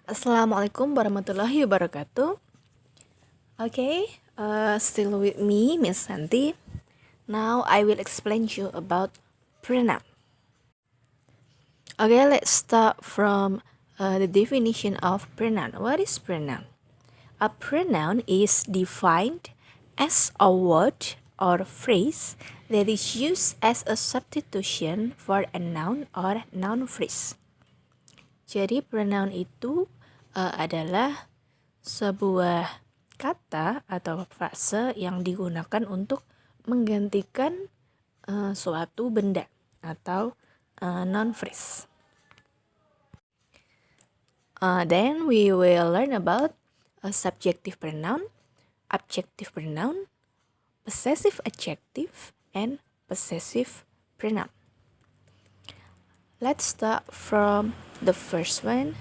Assalamualaikum warahmatullahi wabarakatuh. Still with me, Miss Santi. Now I will explain you about pronoun. Let's start from the definition of pronoun. What is pronoun? A pronoun is defined as a word or phrase that is used as a substitution for a noun or noun phrase. Jadi pronoun itu adalah sebuah kata atau frase yang digunakan untuk menggantikan suatu benda atau noun phrase. Then we will learn about a subjective pronoun, objective pronoun, possessive adjective, and possessive pronoun. Let's start from the first one,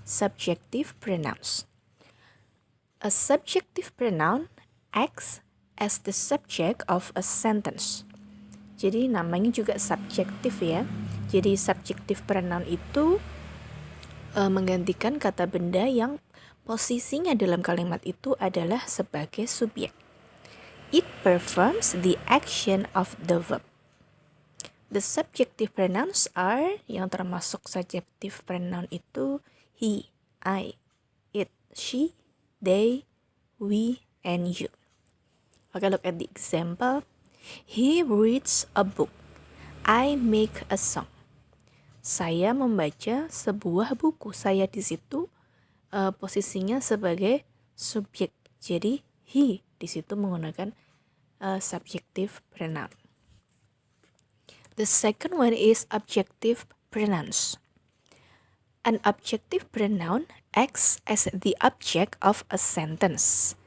subjective pronouns. A subjective pronoun acts as the subject of a sentence. Jadi namanya juga subjektif ya. Jadi subjective pronoun itu menggantikan kata benda yang posisinya dalam kalimat itu adalah sebagai subjek. It performs the action of the verb. The subjective pronouns are, yang termasuk subjective pronoun itu he, I, it, she, they, we, and you. Look at the example. He reads a book. I make a song. Saya membaca sebuah buku. Saya di situ posisinya sebagai subjek. Jadi he di situ menggunakan subjective pronoun. The second one is objective pronouns. An objective pronoun acts as the object of a sentence.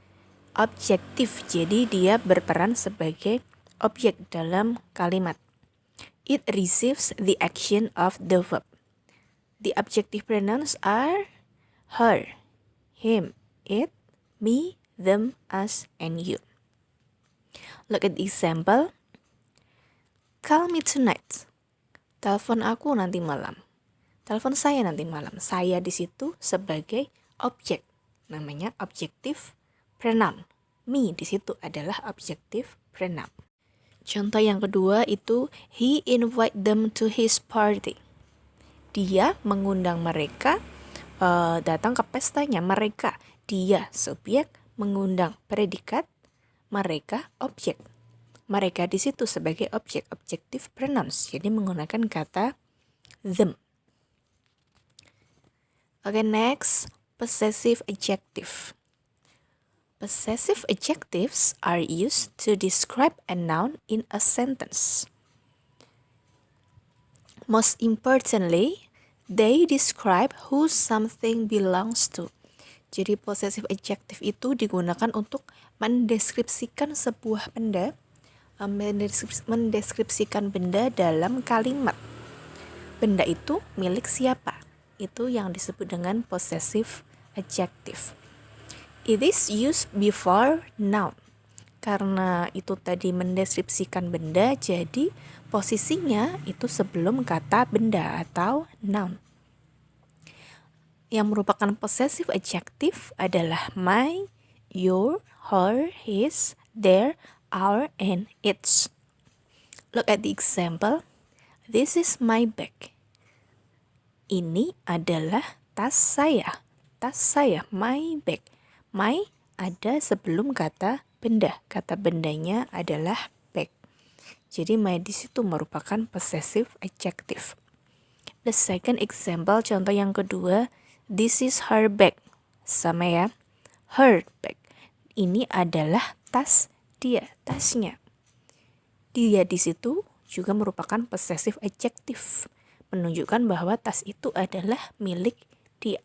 Objektif, jadi dia berperan sebagai objek dalam kalimat. It receives the action of the verb. The objective pronouns are her, him, it, me, them, us, and you. Look at the example. Call me tonight. Telepon aku nanti malam. Telepon saya nanti malam. Saya di situ sebagai objek. Namanya objective pronoun. Me di situ adalah objective pronoun. Contoh yang kedua itu he invite them to his party. Dia mengundang mereka datang ke pestanya. Mereka, dia subjek, mengundang predikat, mereka objek. Mereka di situ sebagai objek, objective pronouns. Jadi menggunakan kata them. Next, possessive adjective. Possessive adjectives are used to describe a noun in a sentence. Most importantly, they describe who something belongs to. Jadi possessive adjective itu digunakan untuk mendeskripsikan sebuah benda, mendeskripsikan benda dalam kalimat. Benda itu milik siapa? Itu yang disebut dengan possessive adjective. It is used before noun. Karena itu tadi mendeskripsikan benda, jadi posisinya itu sebelum kata benda atau noun. Yang merupakan possessive adjective adalah my, your, her, his, their, our, and its. Look at the example. This is my bag. Ini adalah tas saya. Tas saya, my bag. My ada sebelum kata benda. Kata bendanya adalah bag. Jadi my di situ merupakan possessive adjective. The second example, contoh yang kedua, this is her bag. Sama ya, her bag. Ini adalah tas dia, tasnya. Dia di situ juga merupakan possessive adjective, menunjukkan bahwa tas itu adalah milik dia.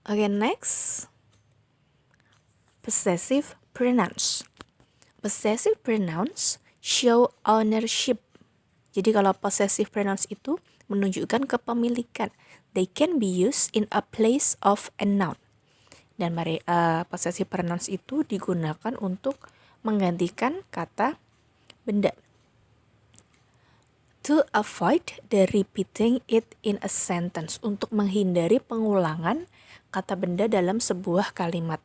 Next, possessive pronouns. Possessive pronouns show ownership. Jadi kalau possessive pronouns itu menunjukkan kepemilikan. They can be used in a place of a noun. Dan possessive pronouns itu digunakan untuk menggantikan kata benda. To avoid the repeating it in a sentence, untuk menghindari pengulangan kata benda dalam sebuah kalimat.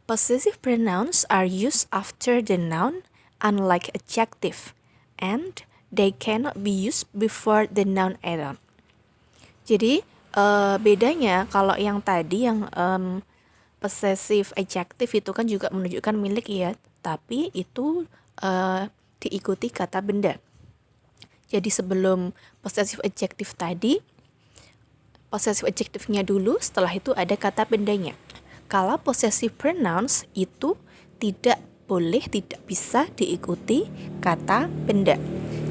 Possessive pronouns are used after the noun, unlike adjective, and they cannot be used before the noun add-on. Jadi bedanya kalau yang tadi yang possessive adjective itu kan juga menunjukkan milik ya, tapi itu diikuti kata benda. Jadi sebelum possessive adjective tadi, possessive adjective-nya dulu, setelah itu ada kata bendanya. Kalau possessive pronouns itu tidak boleh, tidak bisa diikuti kata benda.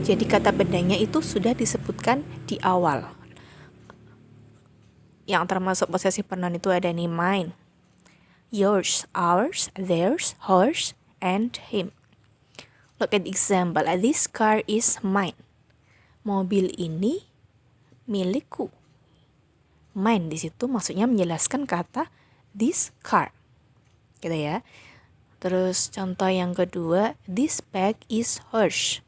Jadi kata bendanya itu sudah disebutkan di awal. Yang termasuk possessive pronoun itu ada nih mine, yours, ours, theirs, hers, and him. Look at the example. This car is mine. Mobil ini milikku. Mine di situ maksudnya menjelaskan kata this car. Gitu ya. Terus contoh yang kedua, this bag is hers.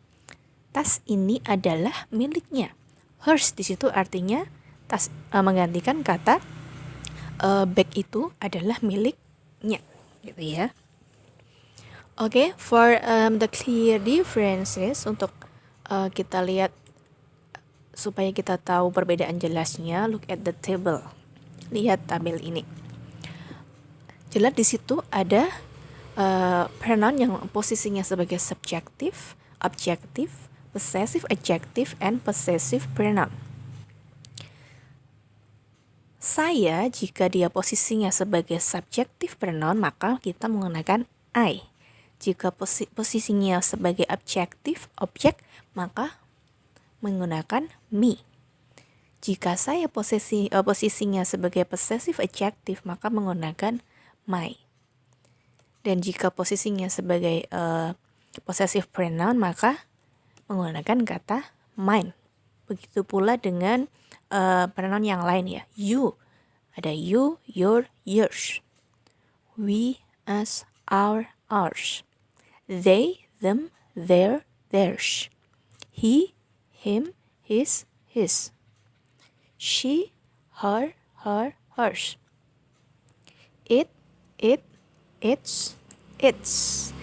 Tas ini adalah miliknya. Hers di situ artinya tas, menggantikan kata bag itu adalah miliknya. Gitu ya. Okay, for the clear differences, untuk kita lihat supaya kita tahu perbedaan jelasnya, look at the table. Lihat tabel ini. Jelas di situ ada pronoun yang posisinya sebagai subjektif, objektif, possessive adjective, and possessive pronoun. Saya, jika dia posisinya sebagai subjektif pronoun, maka kita menggunakan I. Jika posisinya sebagai objektif, objek, maka menggunakan me. Jika saya posisinya sebagai possessive adjective, maka menggunakan my. Dan jika posisinya sebagai possessive pronoun, maka menggunakan kata mine. Begitu pula dengan pronoun yang lain ya. You, ada you, your, yours. We, us, our, ours. They, them, their, theirs. He, him, his, his. She, her, hers. It, its, its.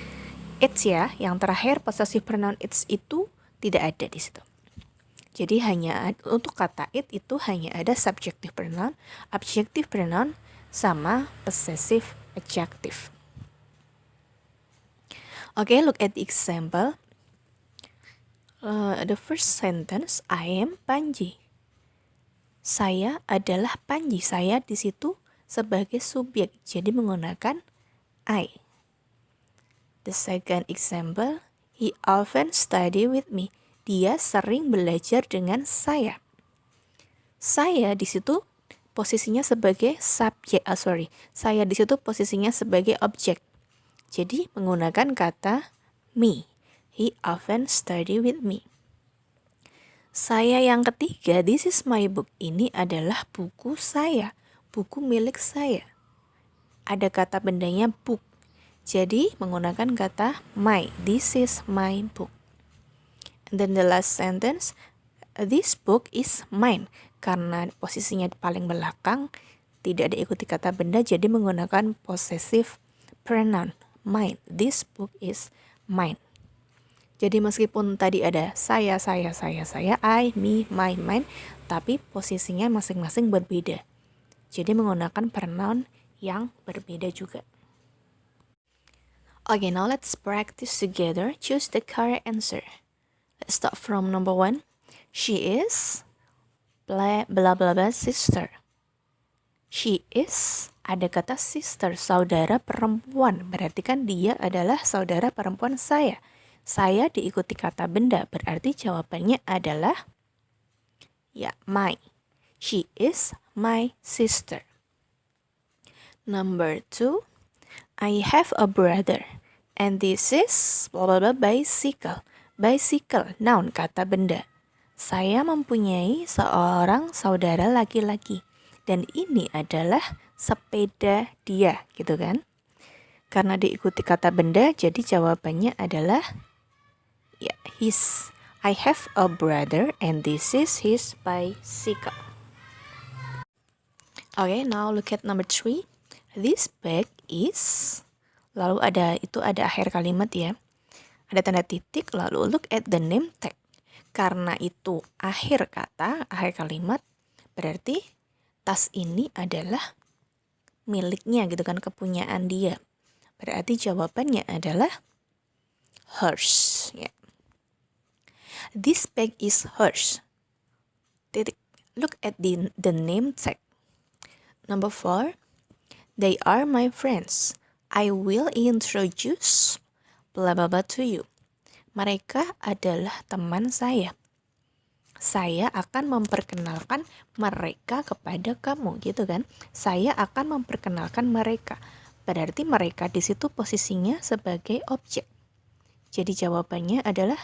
Its ya, yang terakhir possessive pronoun its itu tidak ada di situ. Jadi hanya untuk kata it itu hanya ada subjective pronoun, objective pronoun, sama possessive adjective. Okay, look at the example. The first sentence, I am Panji. Saya adalah Panji. Saya di situ sebagai subjek, jadi menggunakan I. The second example, he often study with me. Dia sering belajar dengan saya. Saya di situ posisinya sebagai subjek. Saya di situ posisinya sebagai objek. Jadi menggunakan kata me. He often study with me. Saya yang ketiga, this is my book. Ini adalah buku saya, buku milik saya. Ada kata bendanya book. Jadi menggunakan kata my. This is my book. And then the last sentence, this book is mine. Karena posisinya paling belakang, tidak diikuti kata benda, jadi menggunakan possessive pronoun mine. This book is mine. Jadi meskipun tadi ada saya, I, me, my, mine, tapi posisinya masing-masing berbeda. Jadi menggunakan pronoun yang berbeda juga. Okay, now let's practice together. Choose the correct answer. Let's start from number 1. She is blah blah blah sister. She is, ada kata sister, saudara perempuan. Berarti kan dia adalah saudara perempuan saya. Saya diikuti kata benda, berarti jawabannya adalah ya, my. She is my sister. Number 2, I have a brother, and this is blah blah blah bicycle. Bicycle, noun, kata benda. Saya mempunyai seorang saudara laki-laki, dan ini adalah sepeda dia, gitu kan? Karena diikuti kata benda, jadi jawabannya adalah ya, his. I have a brother and this is his bicycle. Okay, now look at number 3. This bag is, lalu ada akhir kalimat ya. Ada tanda titik, lalu look at the name tag. Karena itu akhir kata, akhir kalimat, berarti tas ini adalah miliknya gitu kan, kepunyaan dia. Berarti jawabannya adalah hers. Ya. This bag is hers. Titik. Look at the name tag. Number 4. They are my friends. I will introduce blah blah blah to you. Mereka adalah teman saya. Saya akan memperkenalkan mereka kepada kamu, gitu kan? Saya akan memperkenalkan mereka. Berarti mereka di situ posisinya sebagai objek. Jadi jawabannya adalah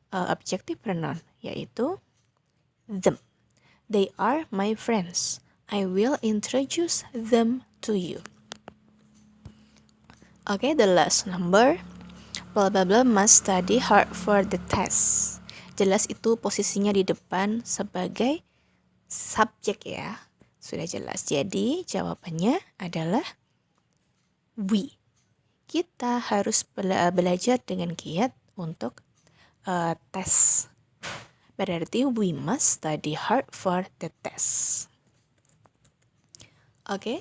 objective pronoun, yaitu them. They are my friends. I will introduce them to you. Okay, the last number. Blah blah blah must study hard for the test. Jelas itu posisinya di depan sebagai subjek ya. Sudah jelas. Jadi jawabannya adalah we. Kita harus belajar dengan giat untuk tes. Berarti we must study hard for the test. Okay,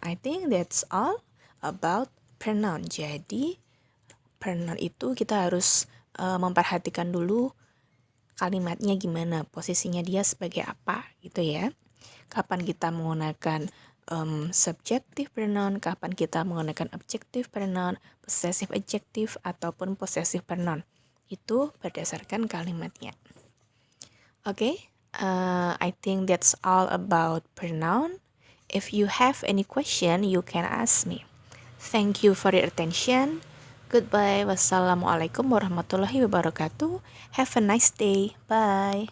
I think that's all about pronoun. Jadi pronoun itu kita harus memperhatikan dulu kalimatnya gimana, posisinya dia sebagai apa gitu ya. Kapan kita menggunakan subjective pronoun, kapan kita menggunakan objective pronoun, possessive adjective ataupun possessive pronoun. Itu berdasarkan kalimatnya. Okay, I think that's all about pronoun. If you have any question, you can ask me. Thank you for your attention. Goodbye. Wassalamualaikum warahmatullahi wabarakatuh. Have a nice day. Bye.